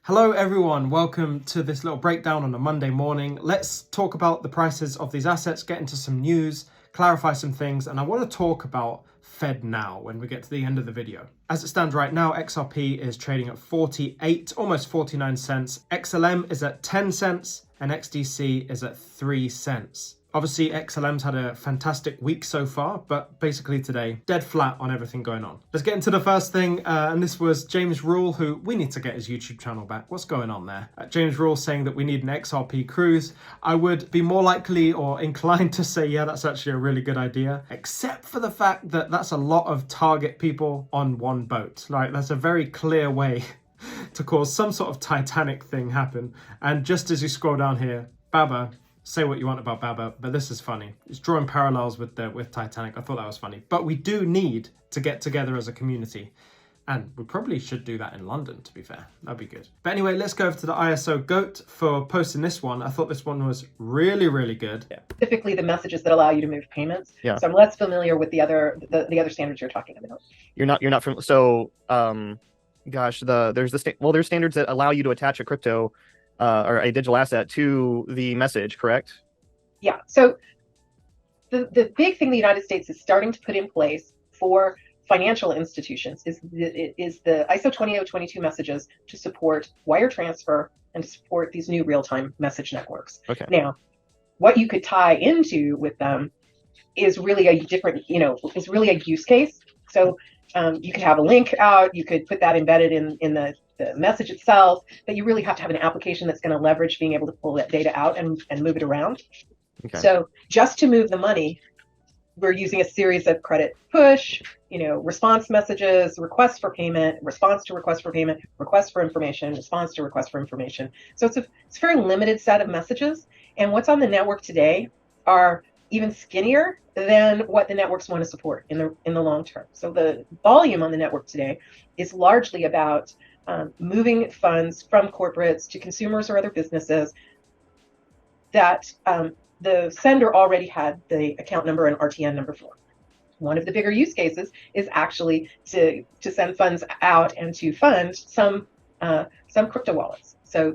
Hello everyone, welcome to this little breakdown on a Monday morning. Let's talk about the prices of these assets, get into some news, clarify some things, and I want to talk about FedNow when we get to the end of the video. As it stands right now, XRP is trading at 48, almost 49 cents. XLM is at 10 cents and XDC is at 3 cents. Obviously, XLM's had a fantastic week so far, but basically today, dead flat on everything going on. Let's get into the first thing, and this was James Rule, who we need to get his YouTube channel back. What's going on there? James Rule saying that we need an XRP cruise. I would be more likely or inclined to say, yeah, that's actually a really good idea, except for the fact that that's a lot of target people on one boat. Like, that's a very clear way to cause some sort of Titanic thing happen. And just as you scroll down here, Baba, say what you want about Baba, but this is funny. It's drawing parallels with Titanic. I thought that was funny. But we do need to get together as a community. And we probably should do that in London, to be fair. That'd be good. But anyway, let's go over to the ISO GOAT for posting this one. I thought this one was really, really good. Yeah. Specifically the messages that allow you to move payments. Yeah. So I'm less familiar with the other standards you're talking about. You're not from there's standards that allow you to attach a crypto or a digital asset to the message, correct? Yeah. So the big thing the United States is starting to put in place for financial institutions is the ISO 20022 messages to support wire transfer and to support these new real-time message networks. Okay. Now, what you could tie into with them is really a different, is really a use case. So you could have a link out, you could put that embedded in the message itself, but you really have to have an application that's going to leverage being able to pull that data out and move it around. Okay. So just to move the money, we're using a series of credit push, response messages, request for payment, response to request for payment, request for information, response to request for information. So it's a very limited set of messages. And what's on the network today are even skinnier than what the networks want to support in the long term. So the volume on the network today is largely about moving funds from corporates to consumers or other businesses that the sender already had the account number and RTN number for. One of the bigger use cases is actually to send funds out and to fund some crypto wallets. So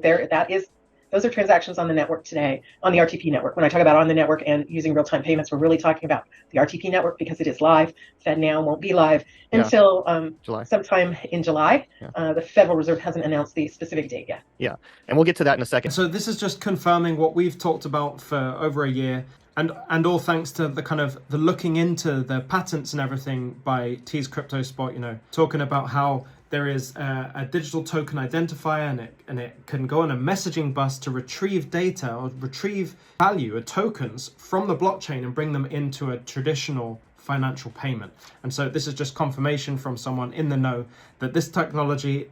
those are transactions on the network today, on the RTP network. When I talk about on the network and using real-time payments, we're really talking about the RTP network because it is live. FedNow won't be live until sometime in July. Yeah. The Federal Reserve hasn't announced the specific date yet. Yeah, and we'll get to that in a second. So this is just confirming what we've talked about for over a year, and all thanks to the looking into the patents and everything by T's Crypto Spot, talking about how there is a digital token identifier and it can go on a messaging bus to retrieve data or retrieve value or tokens from the blockchain and bring them into a traditional financial payment. And so this is just confirmation from someone in the know that this technology,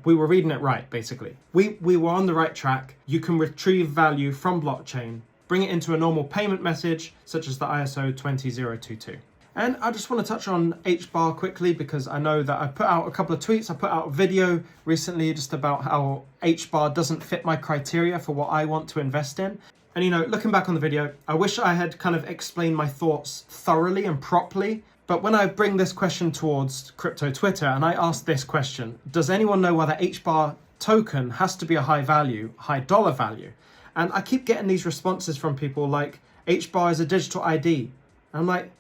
we were reading it right, basically. We were on the right track. You can retrieve value from blockchain, bring it into a normal payment message, such as the ISO 20022. And I just want to touch on HBAR quickly because I know that I put out a couple of tweets. I put out a video recently just about how HBAR doesn't fit my criteria for what I want to invest in. And looking back on the video, I wish I had kind of explained my thoughts thoroughly and properly. But when I bring this question towards crypto Twitter and I ask this question, does anyone know whether HBAR token has to be a high value, high dollar value? And I keep getting these responses from people like, HBAR is a digital ID. And I'm like,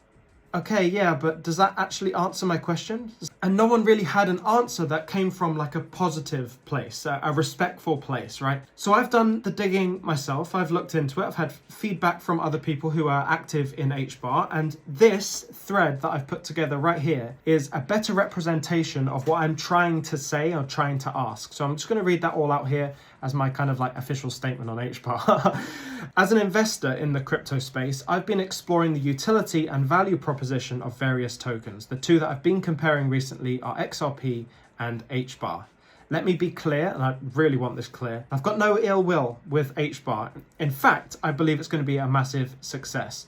okay, yeah, but does that actually answer my question? And no one really had an answer that came from like a positive place, a respectful place, right? So I've done the digging myself. I've looked into it. I've had feedback from other people who are active in HBAR. And this thread that I've put together right here is a better representation of what I'm trying to say or trying to ask. So I'm just going to read that all out here as my kind of like official statement on HBAR. As an investor in the crypto space, I've been exploring the utility and value proposition of various tokens. The two that I've been comparing recently are XRP and HBAR. Let me be clear, and I really want this clear, I've got no ill will with HBAR. In fact, I believe it's going to be a massive success.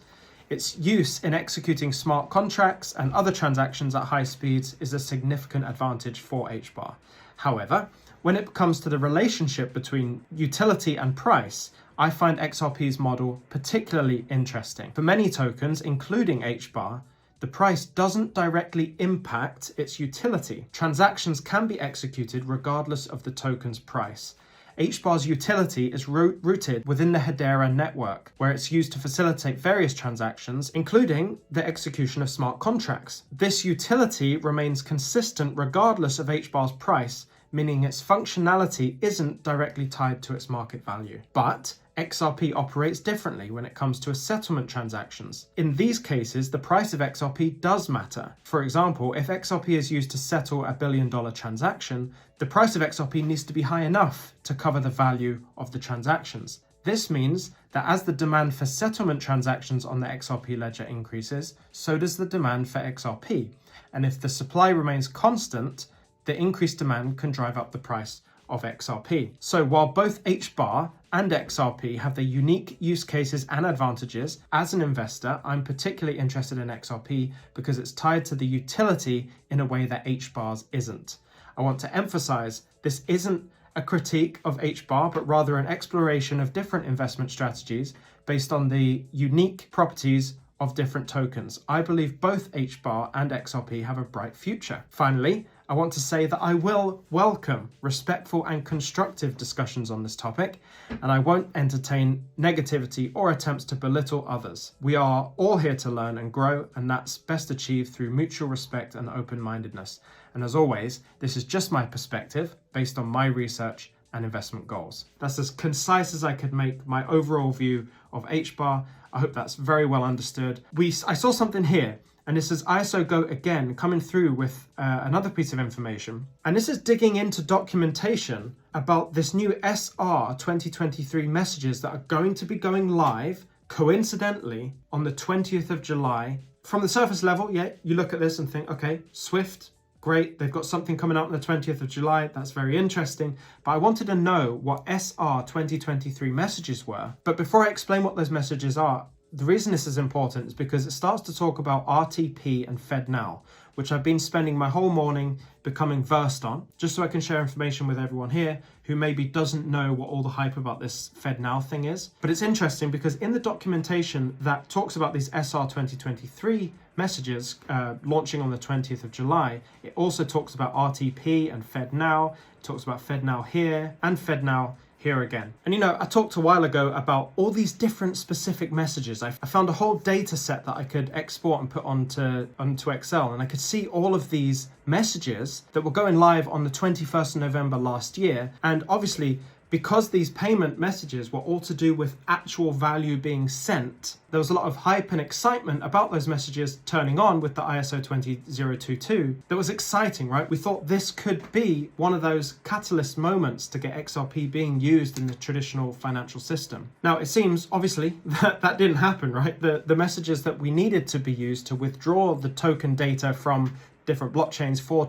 Its use in executing smart contracts and other transactions at high speeds is a significant advantage for HBAR. However, when it comes to the relationship between utility and price, I find XRP's model particularly interesting. For many tokens, including HBAR, the price doesn't directly impact its utility. Transactions can be executed regardless of the token's price. HBAR's utility is rooted within the Hedera network, where it's used to facilitate various transactions, including the execution of smart contracts. This utility remains consistent regardless of HBAR's price, meaning its functionality isn't directly tied to its market value. But XRP operates differently when it comes to settlement transactions. In these cases, the price of XRP does matter. For example, if XRP is used to settle a $1 billion transaction, the price of XRP needs to be high enough to cover the value of the transactions. This means that as the demand for settlement transactions on the XRP ledger increases, so does the demand for XRP. And if the supply remains constant, the increased demand can drive up the price of XRP. So while both HBAR and XRP have their unique use cases and advantages, as an investor, I'm particularly interested in XRP because it's tied to the utility in a way that HBAR's isn't. I want to emphasize this isn't a critique of HBAR, but rather an exploration of different investment strategies based on the unique properties of different tokens. I believe both HBAR and XRP have a bright future. Finally, I want to say that I will welcome respectful and constructive discussions on this topic, and I won't entertain negativity or attempts to belittle others. We are all here to learn and grow, and that's best achieved through mutual respect and open-mindedness. And as always, this is just my perspective based on my research and investment goals. That's as concise as I could make my overall view of HBAR. I hope that's very well understood. I saw something here, and this is ISO Go again coming through with another piece of information. And this is digging into documentation about this new SR 2023 messages that are going to be going live coincidentally on the 20th of July. From the surface level, yeah, you look at this and think, okay, Swift, great, they've got something coming out on the 20th of July. That's very interesting. But I wanted to know what SR 2023 messages were. But before I explain what those messages are, the reason this is important is because it starts to talk about RTP and FedNow, which I've been spending my whole morning becoming versed on, just so I can share information with everyone here who maybe doesn't know what all the hype about this FedNow thing is. But it's interesting because in the documentation that talks about these SR 2023 messages launching on the 20th of July, it also talks about RTP and FedNow, it talks about FedNow here and FedNow here again. And I talked a while ago about all these different specific messages. I found a whole data set that I could export and put onto Excel, and I could see all of these messages that were going live on the 21st of November last year. And obviously, because these payment messages were all to do with actual value being sent, there was a lot of hype and excitement about those messages turning on with the ISO 20022. That was exciting, right? We thought this could be one of those catalyst moments to get XRP being used in the traditional financial system. Now, it seems, obviously, that didn't happen, right? The messages that we needed to be used to withdraw the token data from different blockchains for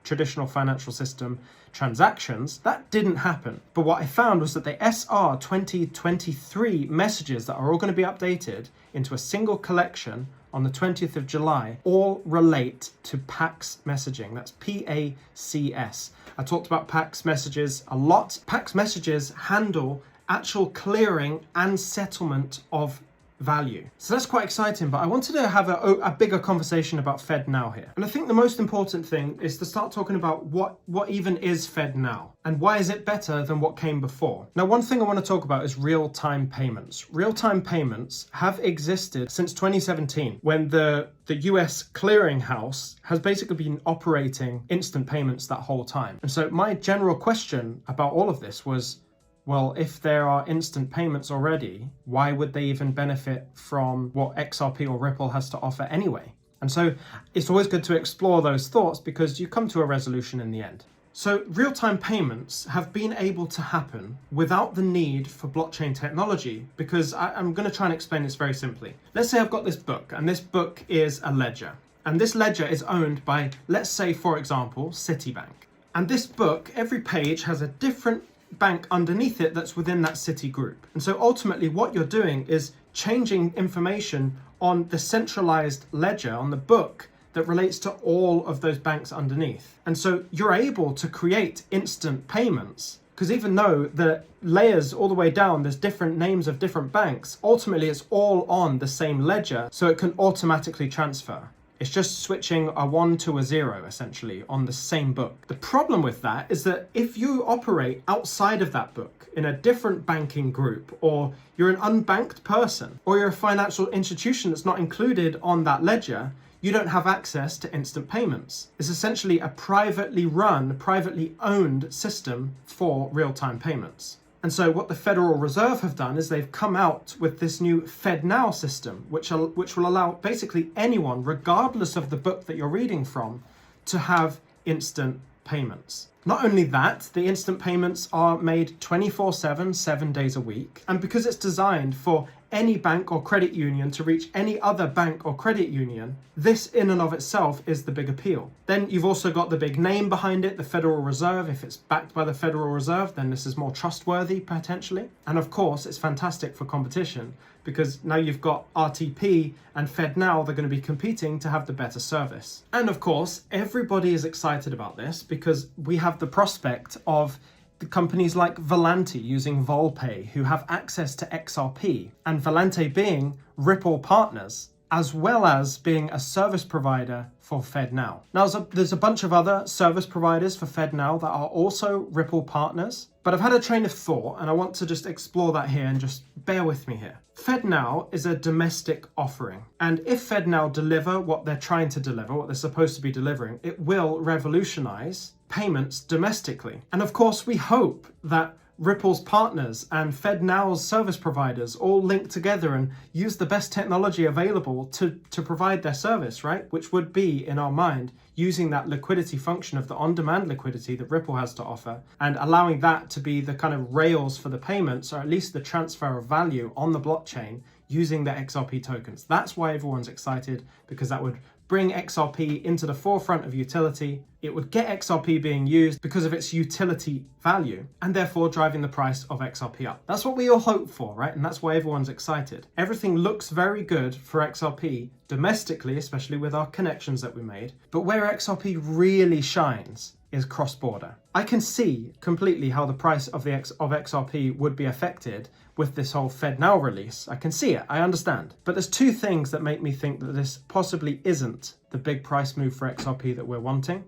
traditional financial system transactions, that didn't happen. But what I found was that the SR 2023 messages that are all going to be updated into a single collection on the 20th of July all relate to PAX messaging. That's PACS. I talked about PAX messages a lot. PAX messages handle actual clearing and settlement of value. So that's quite exciting, but I wanted to have a bigger conversation about FedNow here. And I think the most important thing is to start talking about what even is FedNow and why is it better than what came before. Now, one thing I want to talk about is real-time payments. Real-time payments have existed since 2017 when the US clearinghouse has basically been operating instant payments that whole time. And so my general question about all of this was, well, if there are instant payments already, why would they even benefit from what XRP or Ripple has to offer anyway? And so it's always good to explore those thoughts because you come to a resolution in the end. So real-time payments have been able to happen without the need for blockchain technology because I'm going to try and explain this very simply. Let's say I've got this book, and this book is a ledger. And this ledger is owned by, let's say, for example, Citibank. And this book, every page has a different bank underneath it that's within that city group. And so ultimately what you're doing is changing information on the centralized ledger, on the book that relates to all of those banks underneath. And so you're able to create instant payments because even though the layers all the way down, there's different names of different banks, ultimately it's all on the same ledger, so it can automatically transfer. It's just switching a 1 to a 0, essentially, on the same book. The problem with that is that if you operate outside of that book in a different banking group, or you're an unbanked person, or you're a financial institution that's not included on that ledger, you don't have access to instant payments. It's essentially a privately run, privately owned system for real-time payments. And so what the Federal Reserve have done is they've come out with this new FedNow system, which will allow basically anyone, regardless of the book that you're reading from, to have instant payments. Not only that, the instant payments are made 24/7, 7 days a week. And because it's designed for any bank or credit union to reach any other bank or credit union, this in and of itself is the big appeal. Then you've also got the big name behind it, the Federal Reserve. If it's backed by the Federal Reserve, then this is more trustworthy potentially. And of course, it's fantastic for competition because now you've got RTP and FedNow, they're going to be competing to have the better service. And of course, everybody is excited about this because we have the prospect of the companies like Volante using Volpay, who have access to XRP, and Volante being Ripple partners, as well as being a service provider for FedNow. Now, there's a bunch of other service providers for FedNow that are also Ripple partners, but I've had a train of thought and I want to just explore that here and just bear with me here. FedNow is a domestic offering, and if FedNow deliver what they're trying to deliver, what they're supposed to be delivering, it will revolutionize payments domestically. And of course, we hope that Ripple's partners and FedNow's service providers all link together and use the best technology available to provide their service, right? Which would be, in our mind, using that liquidity function of the on-demand liquidity that Ripple has to offer and allowing that to be the kind of rails for the payments, or at least the transfer of value on the blockchain using the XRP tokens. That's why everyone's excited, because that would bring XRP into the forefront of utility. It would get XRP being used because of its utility value, and therefore driving the price of XRP up. That's what we all hope for, right? And that's why everyone's excited. Everything looks very good for XRP domestically, especially with our connections that we made. But where XRP really shines is cross-border. I can see completely how the price of XRP would be affected with this whole FedNow release. I can see it, I understand. But there's two things that make me think that this possibly isn't the big price move for XRP that we're wanting.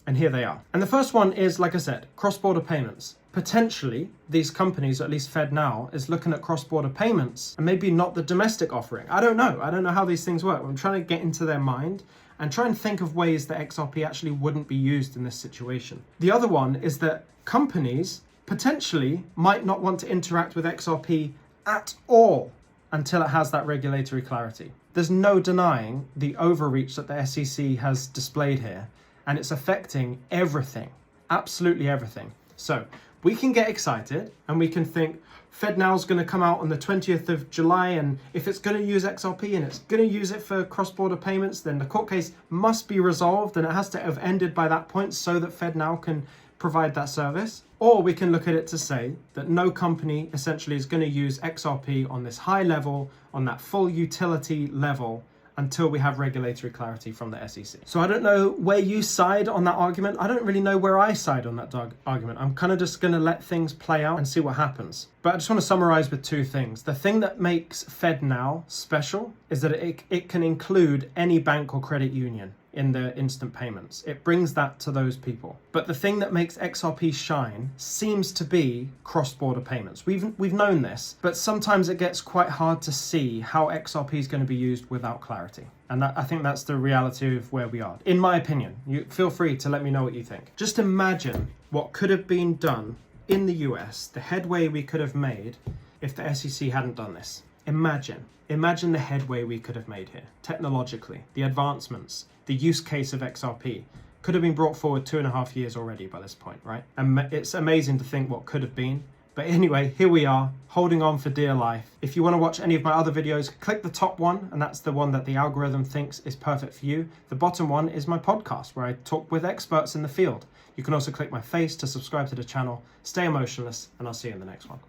And here they are. And the first one is, like I said, cross-border payments. Potentially, these companies, or at least FedNow, is looking at cross-border payments and maybe not the domestic offering. I don't know. I don't know how these things work. I'm trying to get into their mind and try and think of ways that XRP actually wouldn't be used in this situation. The other one is that companies potentially might not want to interact with XRP at all until it has that regulatory clarity. There's no denying the overreach that the SEC has displayed here, and it's affecting everything, absolutely everything. So we can get excited and we can think FedNow's going to come out on the 20th of July, and if it's going to use XRP and it's going to use it for cross-border payments, then the court case must be resolved and it has to have ended by that point so that FedNow can provide that service. Or we can look at it to say that no company essentially is going to use XRP on this high level, on that full utility level, until we have regulatory clarity from the SEC. So I don't know where you side on that argument. I don't really know where I side on that argument. I'm kind of just going to let things play out and see what happens. But I just want to summarize with two things. The thing that makes FedNow special is that it can include any bank or credit union in the instant payments. It brings that to those people. But the thing that makes XRP shine seems to be cross-border payments. We've known this, but sometimes it gets quite hard to see how XRP is going to be used without clarity. And I think that's the reality of where we are. In my opinion, you feel free to let me know what you think. Just imagine what could have been done in the US, the headway we could have made if the SEC hadn't done this. Imagine the headway we could have made here, technologically, the advancements, the use case of XRP could have been brought forward 2.5 years already by this point, right? And it's amazing to think what could have been. But anyway, here we are, holding on for dear life. If you want to watch any of my other videos, click the top one, and that's the one that the algorithm thinks is perfect for you. The bottom one is my podcast, where I talk with experts in the field. You can also click my face to subscribe to the channel. Stay emotionless, and I'll see you in the next one.